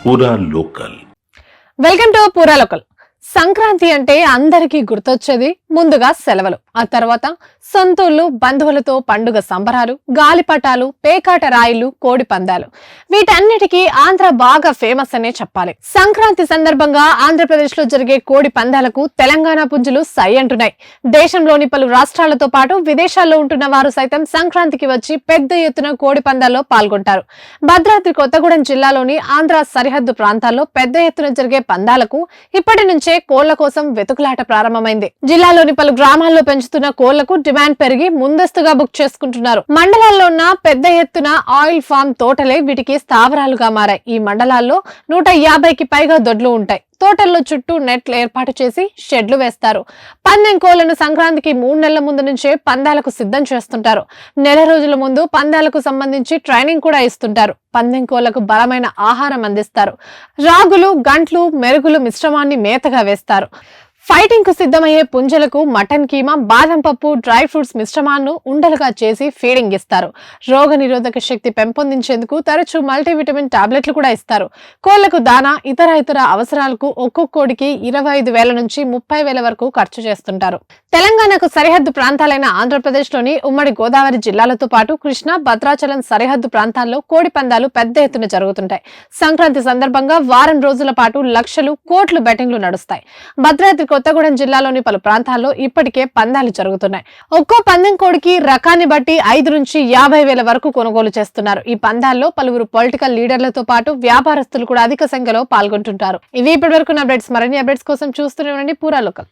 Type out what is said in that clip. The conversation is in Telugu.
పూరా లోకల్. వెల్కమ్ టు పూరా లోకల్. సంక్రాంతి అంటే అందరికీ గుర్తొచ్చేది ముందుగా సెలవులు, ఆ తర్వాత సొంతూళ్లు, బంధువులతో పండుగ సంబరాలు, గాలిపటాలు, పేకాట రాయిలు, కోడి పందాలు. వీటన్నిటికీ ఆంధ్ర బాగా ఫేమస్ అనే చెప్పాలి. సంక్రాంతి సందర్భంగా ఆంధ్రప్రదేశ్ లో జరిగే కోడి పందాలకు తెలంగాణ పుంజులు సై అంటున్నాయి. దేశంలోని పలు రాష్ట్రాలతో పాటు విదేశాల్లో ఉంటున్న వారు సైతం సంక్రాంతికి వచ్చి పెద్ద ఎత్తున కోడి పందాల్లో పాల్గొంటారు. భద్రాద్రి కొత్తగూడెం జిల్లాలోని ఆంధ్ర సరిహద్దు ప్రాంతాల్లో పెద్ద ఎత్తున జరిగే పందాలకు ఇప్పటి నుంచే కోళ్ల కోసం వెతుకులాట ప్రారంభమైంది. జిల్లాలోని పలు గ్రామాల్లో పెంచుతున్న కోళ్లకు డిమాండ్ పెరిగి ముందస్తుగా బుక్ చేసుకుంటున్నారు. మండలాల్లో ఉన్న పెద్ద ఎత్తున ఆయిల్ ఫామ్ తోటలే వీటికి స్థావరాలుగా మారాయి. ఈ మండలాల్లో 150కి పైగా దొడ్లు ఉంటాయి. తోటల్లో చుట్టూ నెట్లు ఏర్పాటు చేసి షెడ్లు వేస్తారు. పందెం కోళ్లను సంక్రాంతికి 3 నెలల ముందు నుంచే పందాలకు సిద్ధం చేస్తుంటారు. నెల రోజుల ముందు పందాలకు సంబంధించి ట్రైనింగ్ కూడా ఇస్తుంటారు. పందెం కోళ్లకు బలమైన ఆహారం అందిస్తారు. రాగులు, గంట్లు, మెరుగులు మిశ్రమాన్ని మేతగా వేస్తారు. ఫైటింగ్ కు సిద్ధమయ్యే పుంజలకు మటన్ కీమా, బాదం పప్పు, డ్రై ఫ్రూట్స్ మిశ్రమాన్ని ఉండలుగా చేసి ఫీడింగ్ ఇస్తారు. రోగ నిరోధక శక్తి పెంపొందించేందుకు తరచూ మల్టీవిటమిన్ టాబ్లెట్లు కూడా ఇస్తారు. కోళ్లకు దానా, ఇతర అవసరాలకు ఒక్కొక్కోడికి 25,000 నుంచి 30,000 వరకు ఖర్చు చేస్తుంటారు. తెలంగాణకు సరిహద్దు ప్రాంతాలైన ఆంధ్రప్రదేశ్ లోని ఉమ్మడి గోదావరి జిల్లాలతో పాటు కృష్ణా, భద్రాచలం సరిహద్దు ప్రాంతాల్లో కోడి పందాలు పెద్ద ఎత్తున జరుగుతుంటాయి. సంక్రాంతి సందర్భంగా వారం రోజుల పాటు లక్షలు, కోట్లు బెట్టింగ్లు నడుస్తాయి. భద్రాద్రి కొత్తగూడెం జిల్లాలోని పలు ప్రాంతాల్లో ఇప్పటికే పందాలు జరుగుతున్నాయి. ఒక్కో పందెం కోడికి రకాన్ని బట్టి 5 నుంచి 50,000 వరకు కొనుగోలు చేస్తున్నారు. ఈ పందాల్లో పలువురు పొలిటికల్ లీడర్లతో పాటు వ్యాపారస్తులు కూడా అధిక సంఖ్యలో పాల్గొంటుంటారు. ఇవి ఇప్పటి వరకు అప్డేట్స్. మరిన్ని అప్డేట్స్ కోసం చూస్తూనే ఉండండి పూరా లోకల్.